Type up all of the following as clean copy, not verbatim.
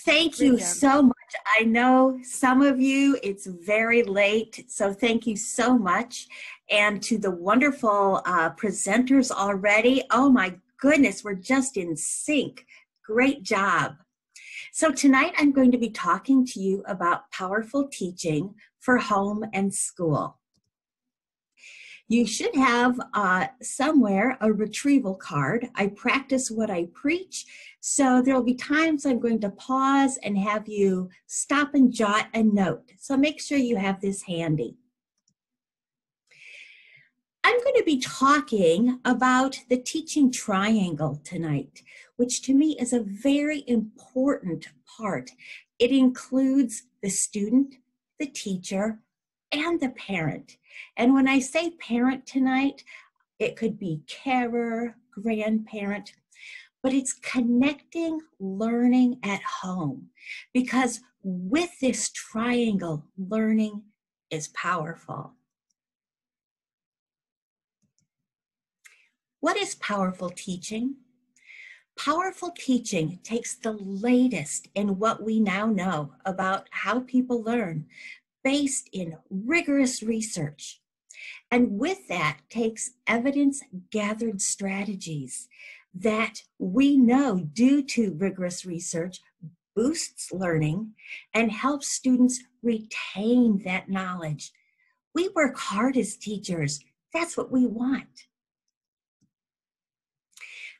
Thank Great you job. so much. I know some of you, it's very late, so thank you so much. And to the wonderful presenters already, oh my goodness, we're just in sync. Great job. So tonight I'm going to be talking to you about powerful teaching for home and school. You should have somewhere a retrieval card. I practice what I preach, so there'll be times I'm going to pause and have you stop and jot a note. So make sure you have this handy. I'm going to be talking about the teaching triangle tonight, which to me is a very important part. It includes the student, the teacher, and the parent. And when I say parent tonight, it could be carer, grandparent, but it's connecting learning at home, because with this triangle, learning is powerful. What is powerful teaching? Powerful teaching takes the latest in what we now know about how people learn, based in rigorous research. And with that takes evidence-gathered strategies that we know, due to rigorous research, boosts learning and helps students retain that knowledge. We work hard as teachers. That's what we want.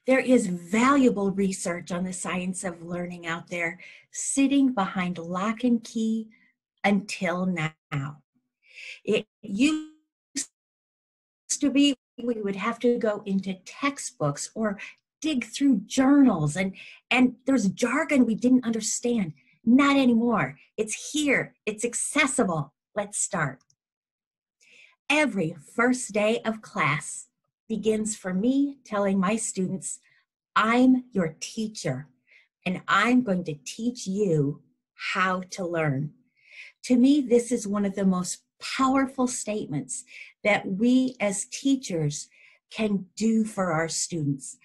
There is valuable research on the science of learning out there, sitting behind lock and key until now. It used to be we would have to go into textbooks or dig through journals, and there's jargon we didn't understand. Not anymore. It's here. It's accessible. Let's start. Every first day of class begins for me telling my students, I'm your teacher, and I'm going to teach you how to learn. To me, this is one of the most powerful statements that we as teachers can do for our students.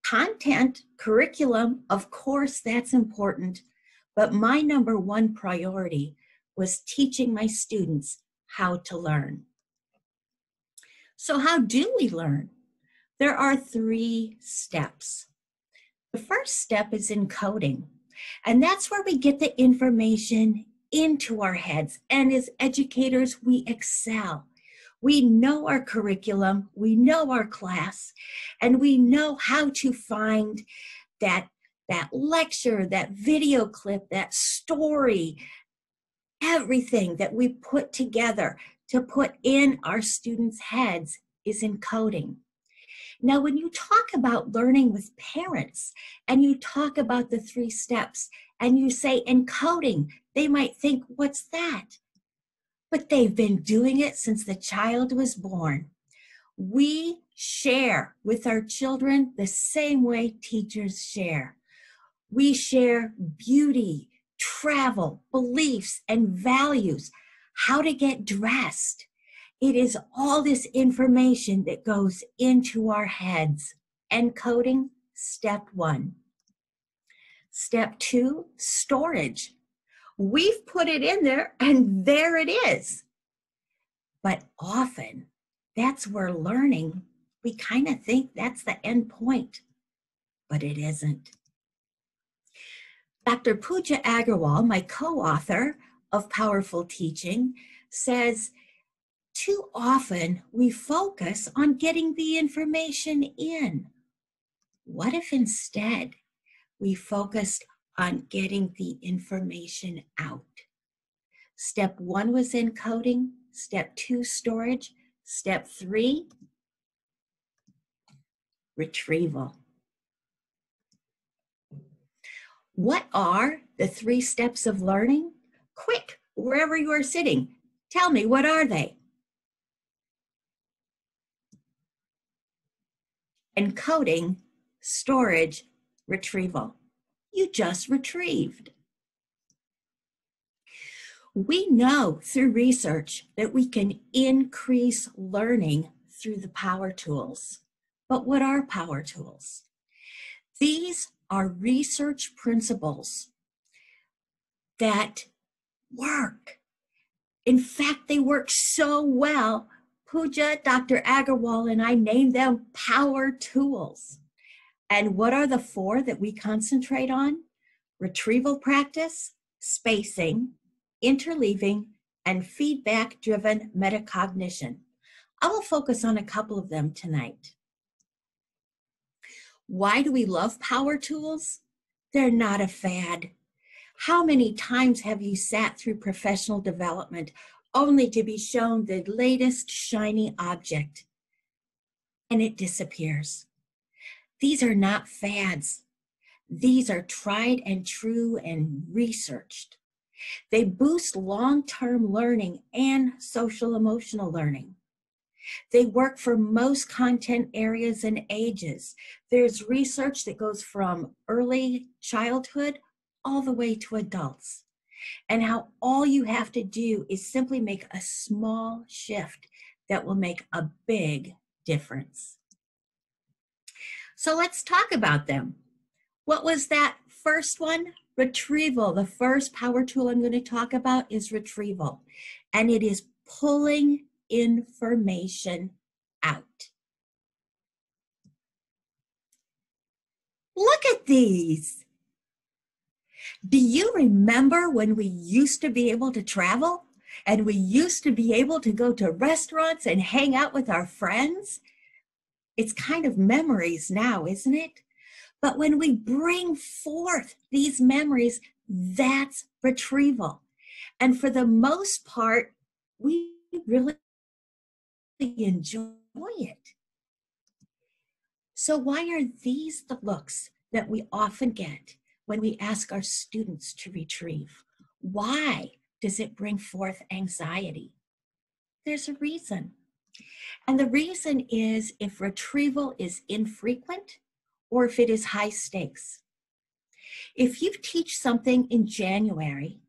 Content, curriculum, of course, that's important, but my number one priority was teaching my students how to learn. So how do we learn? There are 3 steps. The first step is encoding, and that's where we get the information into our heads, and as educators, we excel. We know our curriculum, we know our class, and we know how to find that lecture, that video clip, that story, everything that we put together to put in our students' heads is encoding. Now, when you talk about learning with parents and you talk about the 3 steps and you say encoding, they might think, what's that? But they've been doing it since the child was born. We share with our children the same way teachers share. We share beauty, travel, beliefs, and values, how to get dressed. It is all this information that goes into our heads. Encoding, step 1. Step 2, storage. We've put it in there and there it is. But often, that's where learning, we kind of think that's the end point, but it isn't. Dr. Pooja Agarwal, my co-author of Powerful Teaching, says, too often we focus on getting the information in. What if instead we focused on getting the information out? Step 1 was encoding, step 2, storage, step 3, retrieval. What are the 3 steps of learning? Quick, wherever you are sitting, tell me, what are they? Encoding, storage, retrieval. You just retrieved. We know through research that we can increase learning through the power tools. But what are power tools? These are research principles that work. In fact, they work so well, Pooja, Dr. Agarwal, and I named them power tools. And what are the four that we concentrate on? Retrieval practice, spacing, interleaving, and feedback-driven metacognition. I will focus on a couple of them tonight. Why do we love power tools? They're not a fad. How many times have you sat through professional development only to be shown the latest shiny object and it disappears? These are not fads. These are tried and true and researched. They boost long-term learning and social-emotional learning. They work for most content areas and ages. There's research that goes from early childhood all the way to adults. And how all you have to do is simply make a small shift that will make a big difference. So let's talk about them. What was that first one? Retrieval. The first power tool I'm going to talk about is retrieval. And it is pulling information out. Look at these. Do you remember when we used to be able to travel and we used to be able to go to restaurants and hang out with our friends? It's kind of memories now, isn't it? But when we bring forth these memories, that's retrieval. And for the most part, we really enjoy it. So why are these the looks that we often get when we ask our students to retrieve? Why does it bring forth anxiety? There's a reason. And the reason is if retrieval is infrequent or if it is high stakes. If you teach something in January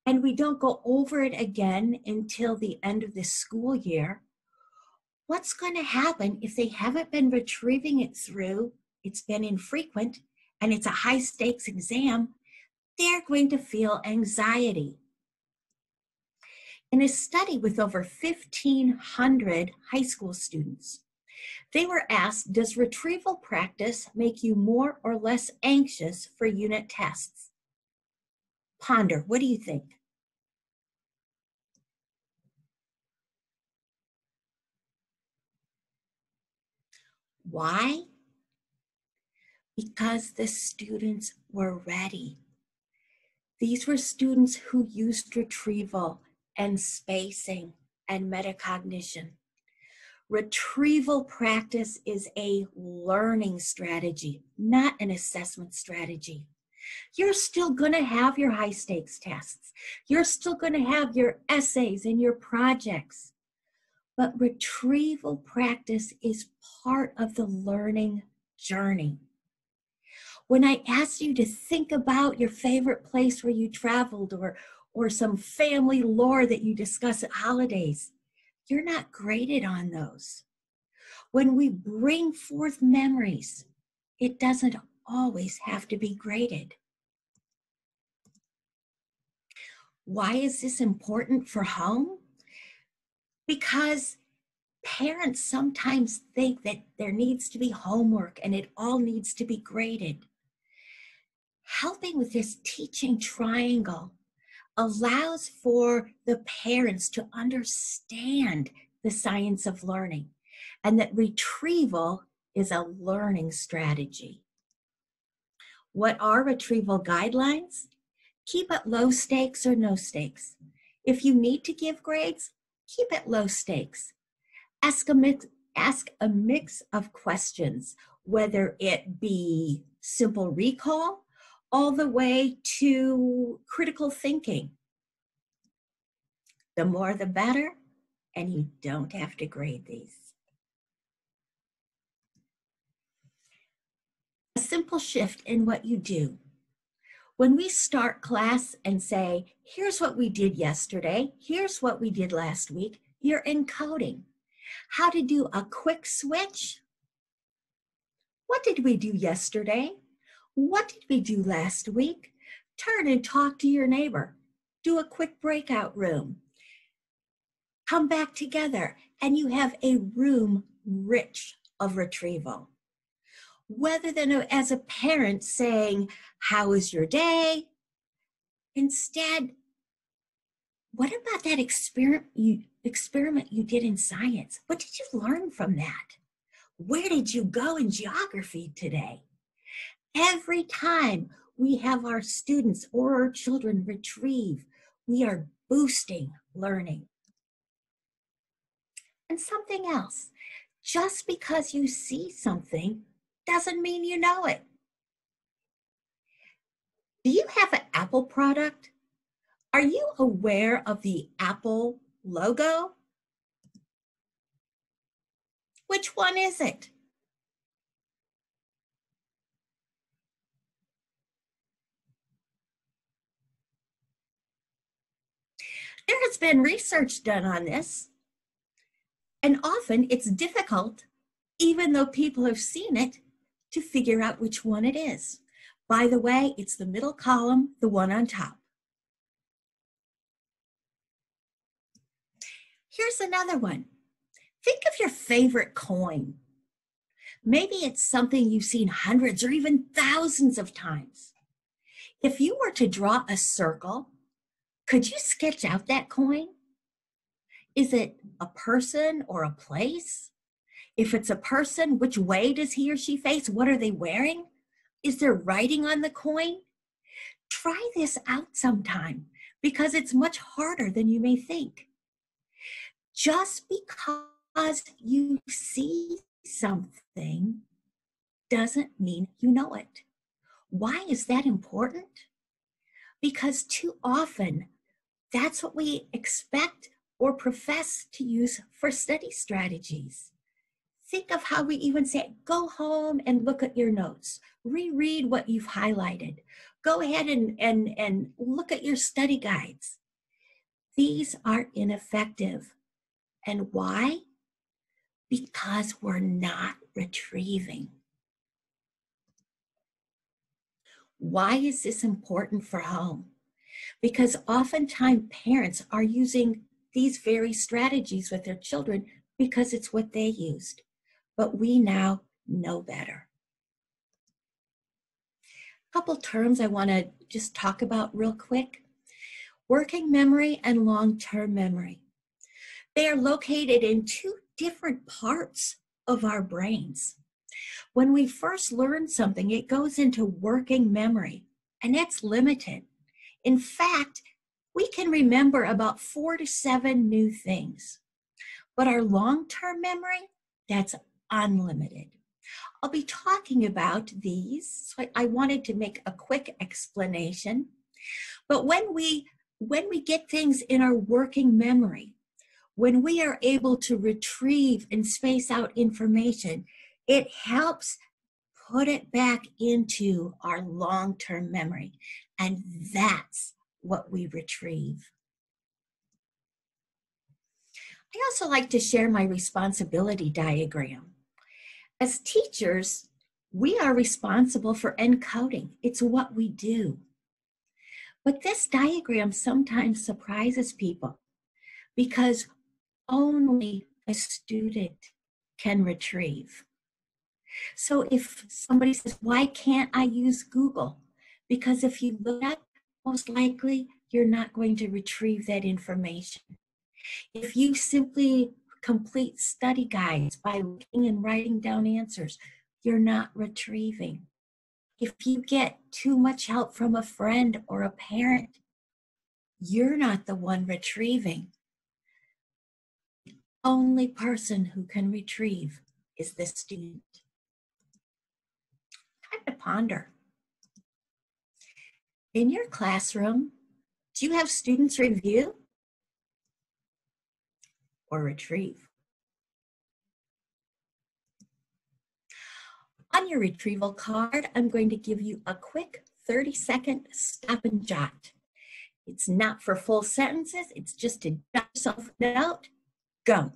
and we don't go over it again until the end of the school year, what's going to happen if they haven't been retrieving it through, it's been infrequent, and it's a high stakes exam? They're going to feel anxiety. In a study with over 1,500 high school students, they were asked, does retrieval practice make you more or less anxious for unit tests? Ponder, what do you think? Why? Because the students were ready. These were students who used retrieval and spacing and metacognition. Retrieval practice is a learning strategy, not an assessment strategy. You're still going to have your high stakes tests. You're still going to have your essays and your projects. But retrieval practice is part of the learning journey. When I asked you to think about your favorite place where you traveled or some family lore that you discuss at holidays, you're not graded on those. When we bring forth memories, it doesn't always have to be graded. Why is this important for home? Because parents sometimes think that there needs to be homework and it all needs to be graded. Helping with this teaching triangle allows for the parents to understand the science of learning and that retrieval is a learning strategy. What are retrieval guidelines? Keep it low stakes or no stakes. If you need to give grades, keep it low stakes. Ask a mix of questions, whether it be simple recall all the way to critical thinking. The more the better, and you don't have to grade these. A simple shift in what you do. When we start class and say, here's what we did yesterday, here's what we did last week, you're encoding. How to do a quick switch? What did we do yesterday? What did we do last week? Turn and talk to your neighbor. Do a quick breakout room. Come back together, and you have a room rich of retrieval. Rather than as a parent saying, "How was your day?" Instead, what about that experiment you did in science? What did you learn from that? Where did you go in geography today? Every time we have our students or our children retrieve, we are boosting learning. And something else, just because you see something doesn't mean you know it. Do you have an Apple product? Are you aware of the Apple logo? Which one is it? There has been research done on this, and often it's difficult, even though people have seen it, to figure out which one it is. By the way, it's the middle column, the one on top. Here's another one. Think of your favorite coin. Maybe it's something you've seen hundreds or even thousands of times. If you were to draw a circle, could you sketch out that coin? Is it a person or a place? If it's a person, which way does he or she face? What are they wearing? Is there writing on the coin? Try this out sometime because it's much harder than you may think. Just because you see something doesn't mean you know it. Why is that important? Because too often, that's what we expect or profess to use for study strategies. Think of how we even say, go home and look at your notes. Reread what you've highlighted. Go ahead and look at your study guides. These are ineffective. And why? Because we're not retrieving. Why is this important for home? Because oftentimes parents are using these very strategies with their children because it's what they used. But we now know better. A couple terms I want to just talk about real quick. Working memory and long-term memory. They are located in two different parts of our brains. When we first learn something, it goes into working memory, and that's limited. In fact, we can remember about 4 to 7 new things. But our long-term memory, that's unlimited. I'll be talking about these, so I wanted to make a quick explanation. But when we get things in our working memory, when we are able to retrieve and space out information, it helps put it back into our long-term memory. And that's what we retrieve. I also like to share my responsibility diagram. As teachers, we are responsible for encoding. It's what we do. But this diagram sometimes surprises people because only a student can retrieve. So if somebody says, why can't I use Google? Because if you look at, most likely you're not going to retrieve that information. If you simply complete study guides by looking and writing down answers, you're not retrieving. If you get too much help from a friend or a parent, you're not the one retrieving. The only person who can retrieve is the student. Time to ponder. In your classroom, do you have students review or retrieve? On your retrieval card, I'm going to give you a quick 30-second stop and jot. It's not for full sentences, it's just to jot yourself a note. Go.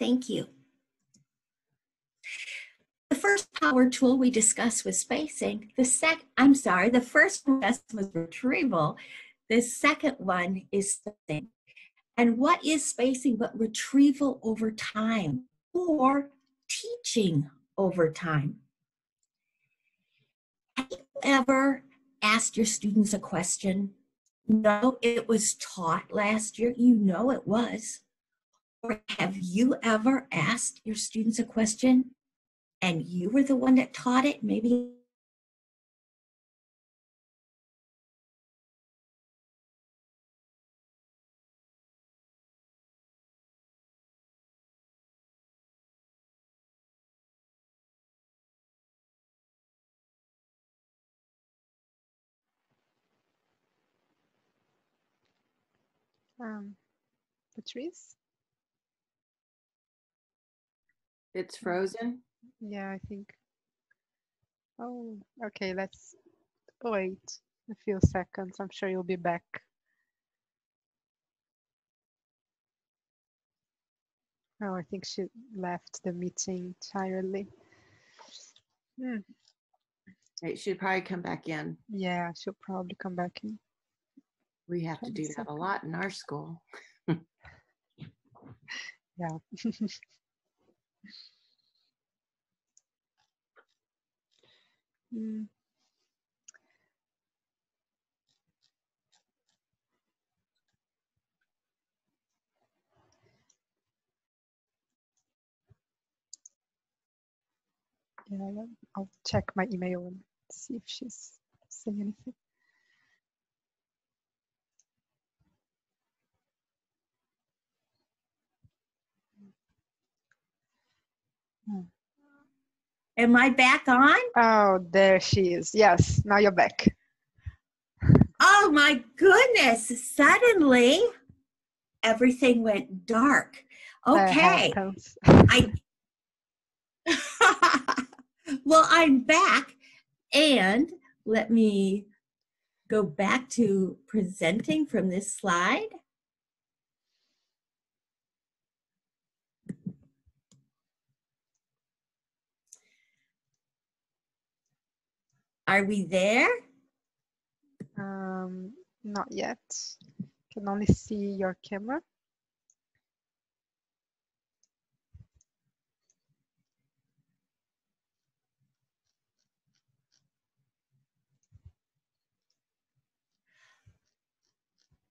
Thank you. The first power tool we discussed was spacing. The first one was retrieval. The second one is spacing. And what is spacing but retrieval over time or teaching over time? Have you ever asked your students a question? No, it was taught last year. You know it was. Or have you ever asked your students a question and you were the one that taught it? Maybe Patrice? It's frozen. Yeah, I think. Oh, okay, let's wait a few seconds. I'm sure you'll be back. Oh, I think she left the meeting entirely. It should probably come back in. Yeah, she'll probably come back in. We have to do that a lot in our school. Yeah. Yeah, I'll check my email and see if she's saying anything. Am I back on? Oh, there she is. Yes, now you're back. Oh my goodness, suddenly everything went dark. Okay. Well, I'm back, and let me go back to presenting from this slide. Are we there? Not yet. Can only see your camera.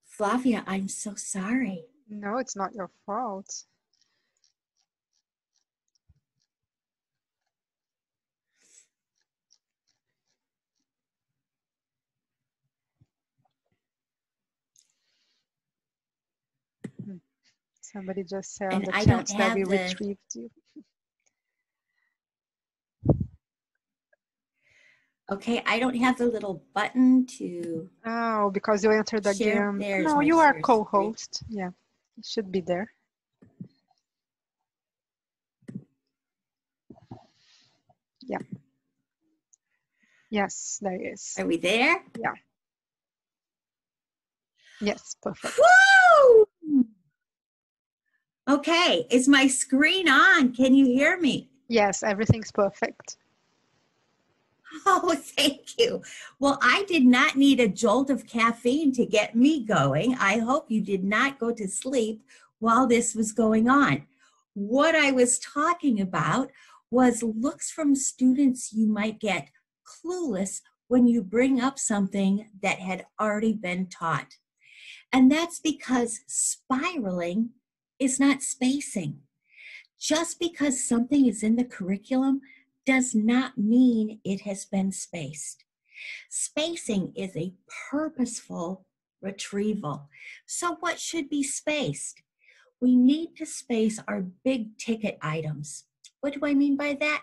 Flavia, I'm so sorry. No, it's not your fault. Somebody just said on the chat that we retrieved you. Okay, I don't have the little button to. Oh, because you entered again. No, you are co-host. Yeah, it should be there. Yeah. Yes, there is. Are we there? Yeah. Yes, perfect. Woo! Okay, is my screen on? Can you hear me? Yes, everything's perfect. Oh, thank you. Well, I did not need a jolt of caffeine to get me going. I hope you did not go to sleep while this was going on. What I was talking about was looks from students you might get clueless when you bring up something that had already been taught. And that's because spiraling is not spacing. Just because something is in the curriculum does not mean it has been spaced. Spacing is a purposeful retrieval. So what should be spaced? We need to space our big ticket items. What do I mean by that?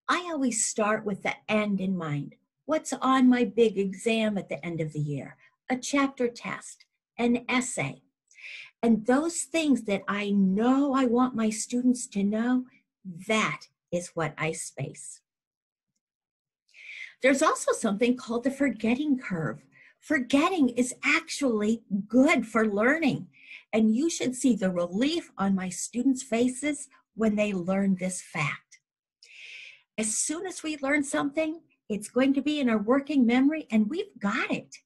I always start with the end in mind. What's on my big exam at the end of the year? A chapter test, an essay. And those things that I know I want my students to know, that is what I space. There's also something called the forgetting curve. Forgetting is actually good for learning, and you should see the relief on my students' faces when they learn this fact. As soon as we learn something, it's going to be in our working memory and we've got it.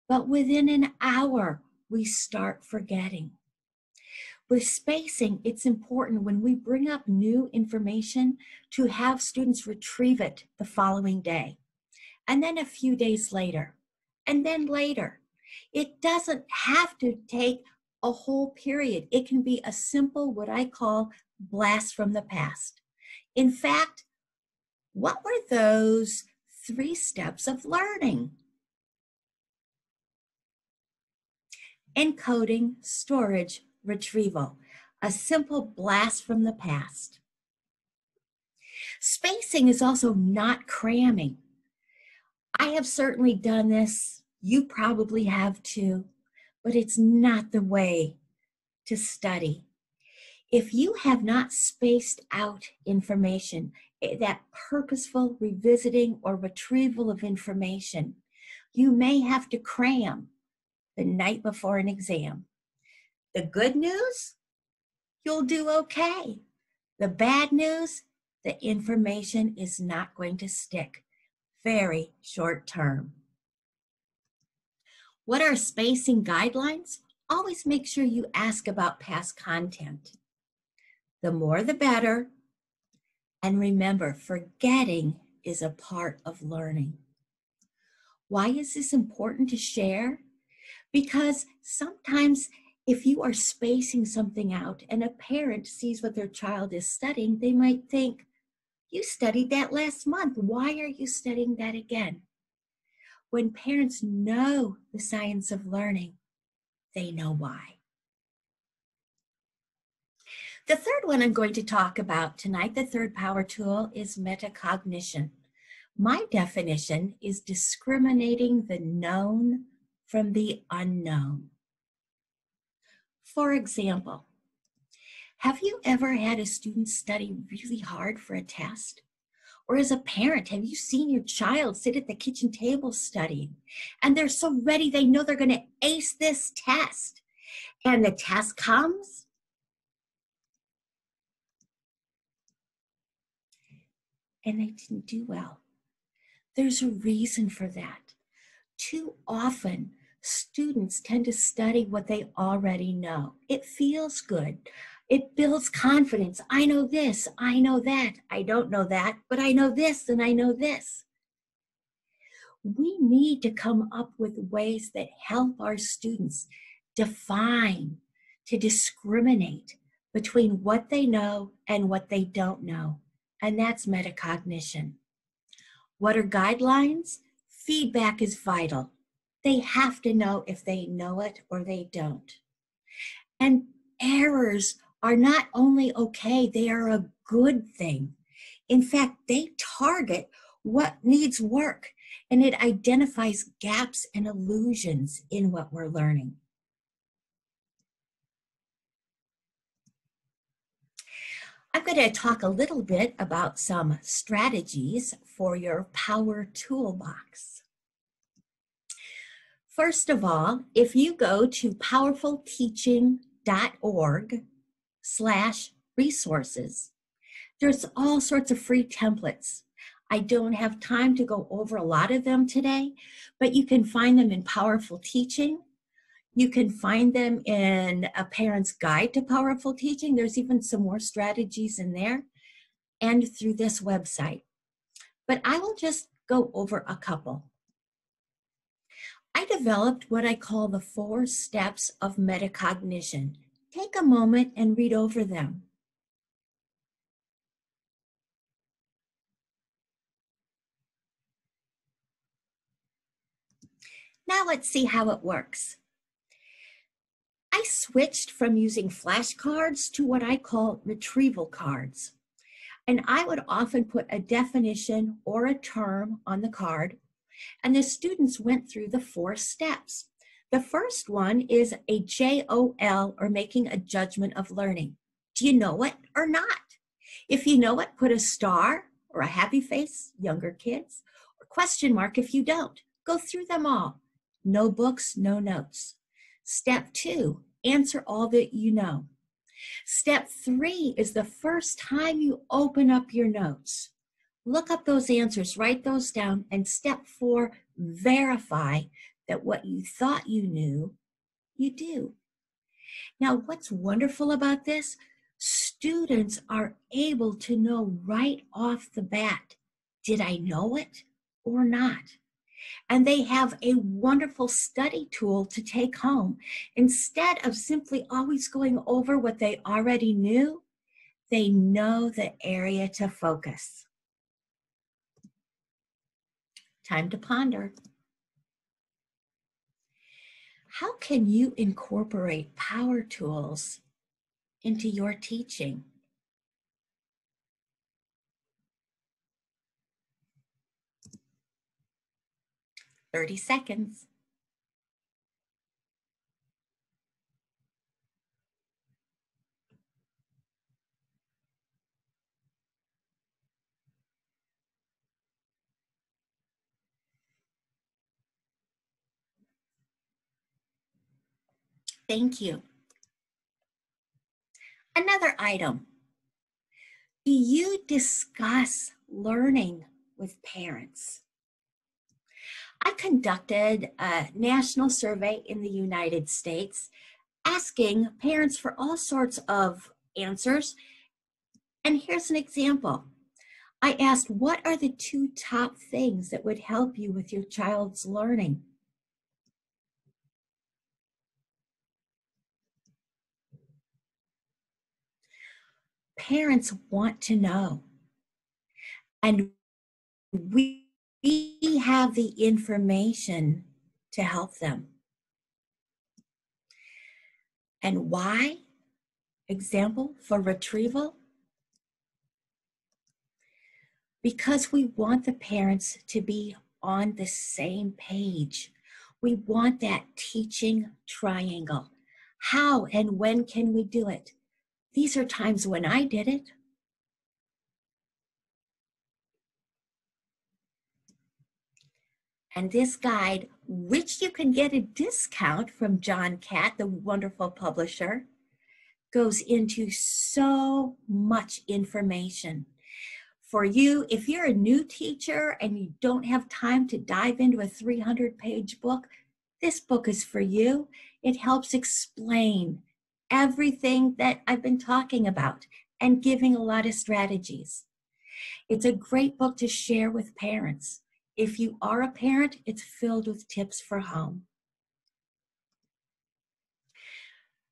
But within an hour, we start forgetting. With spacing, it's important when we bring up new information to have students retrieve it the following day, and then a few days later, and then later. It doesn't have to take a whole period. It can be a simple, what I call, blast from the past. In fact, what were those 3 steps of learning? Encoding, storage, retrieval. A simple blast from the past. Spacing is also not cramming. I have certainly done this. You probably have too, but it's not the way to study. If you have not spaced out information, that purposeful revisiting or retrieval of information, you may have to cram the night before an exam. The good news, you'll do okay. The bad news, the information is not going to stick. Very short term. What are spacing guidelines? Always make sure you ask about past content. The more the better. And remember, forgetting is a part of learning. Why is this important to share? Because sometimes if you are spacing something out and a parent sees what their child is studying, they might think, you studied that last month. Why are you studying that again? When parents know the science of learning, they know why. The third one I'm going to talk about tonight, the third power tool, is metacognition. My definition is discriminating the known from the unknown. For example, have you ever had a student study really hard for a test? Or as a parent, have you seen your child sit at the kitchen table studying and they're so ready they know they're going to ace this test, and the test comes and they didn't do well? There's a reason for that. Too often, students tend to study what they already know. It feels good. It builds confidence. I know this, I know that. I don't know that, but I know this and I know this. We need to come up with ways that help our students define, to discriminate between what they know and what they don't know. And that's metacognition. What are guidelines? Feedback is vital. They have to know if they know it or they don't. And errors are not only okay, they are a good thing. In fact, they target what needs work, and it identifies gaps and illusions in what we're learning. I'm going to talk a little bit about some strategies for your power toolbox. First of all, if you go to powerfulteaching.org/resources, there's all sorts of free templates. I don't have time to go over a lot of them today, but you can find them in Powerful Teaching. You can find them in A Parent's Guide to Powerful Teaching. There's even some more strategies in there, and through this website. But I will just go over a couple. I developed what I call the 4 steps of metacognition. Take a moment and read over them. Now let's see how it works. I switched from using flashcards to what I call retrieval cards. And I would often put a definition or a term on the card, and the students went through the 4 steps. The first one is a JOL, or making a judgment of learning. Do you know it or not? If you know it, put a star or a happy face, younger kids, or question mark if you don't. Go through them all. No books, no notes. Step 2, answer all that you know. Step 3 is the first time you open up your notes. Look up those answers, write those down, and step 4, verify that what you thought you knew, you do. Now, what's wonderful about this? Students are able to know right off the bat, did I know it or not? And they have a wonderful study tool to take home. Instead of simply always going over what they already knew, they know the area to focus. Time to ponder. How can you incorporate power tools into your teaching? "30 seconds. Thank you. Another item. Do you discuss learning with parents? I conducted a national survey in the United States asking parents for all sorts of answers. And here's an example. I asked, what are the 2 top things that would help you with your child's learning? Parents want to know. And we have the information to help them. And why? Example for Retrieval. Because we want the parents to be on the same page. We want that teaching triangle. How and when can we do it? These are times when I did it. And this guide, which you can get a discount from John Catt, the wonderful publisher, goes into so much information. For you, if you're a new teacher and you don't have time to dive into a 300-page book, this book is for you. It helps explain everything that I've been talking about and giving a lot of strategies. It's a great book to share with parents. If you are a parent, it's filled with tips for home.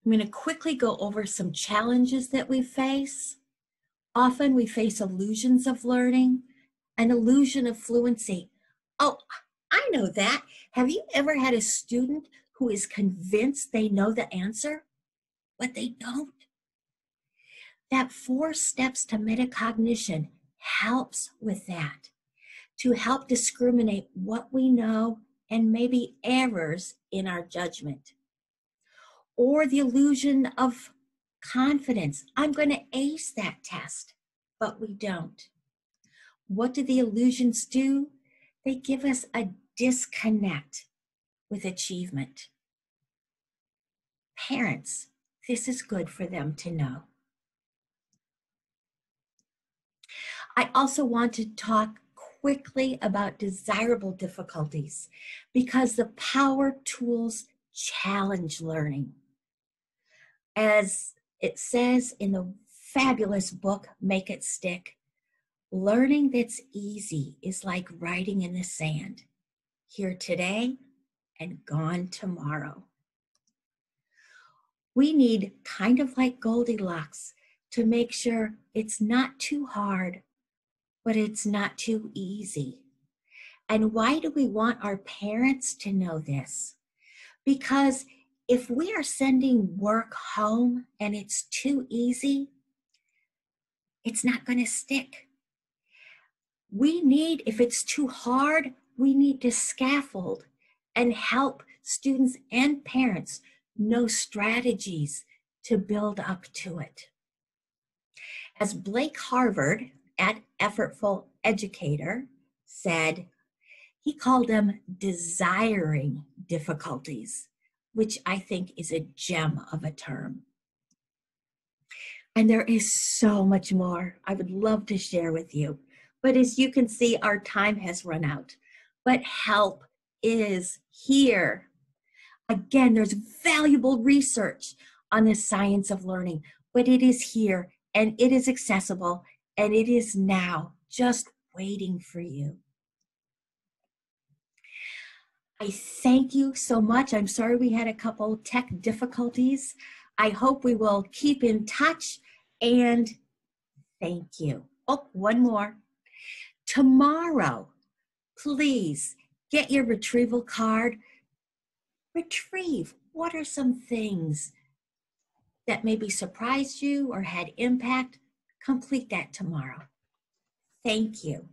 I'm going to quickly go over some challenges that we face. Often we face illusions of learning, an illusion of fluency. Oh, I know that. Have you ever had a student who is convinced they know the answer, but they don't? That 4 steps to metacognition helps with that, to help discriminate what we know and maybe errors in our judgment. Or the illusion of confidence. I'm going to ace that test, but we don't. What do the illusions do? They give us a disconnect with achievement. Parents, this is good for them to know. I also want to talk quickly about desirable difficulties because the power tools challenge learning. As it says in the fabulous book, Make It Stick, learning that's easy is like writing in the sand, here today and gone tomorrow. We need, kind of like Goldilocks, to make sure it's not too hard, but it's not too easy. And why do we want our parents to know this? Because if we are sending work home and it's too easy, it's not going to stick. We need, if it's too hard, we need to scaffold and help students and parents know strategies to build up to it. As Blake Harvard, at Effortful Educator, said, he called them desiring difficulties, which I think is a gem of a term. And there is so much more I would love to share with you. But as you can see, our time has run out. But help is here. Again, there's valuable research on the science of learning, but it is here and it is accessible and it is now just waiting for you. I thank you so much. I'm sorry we had a couple tech difficulties. I hope we will keep in touch, and thank you. Oh, one more. Tomorrow, please get your retrieval card. Retrieve. What are some things that maybe surprised you or had impact? Complete that tomorrow. Thank you.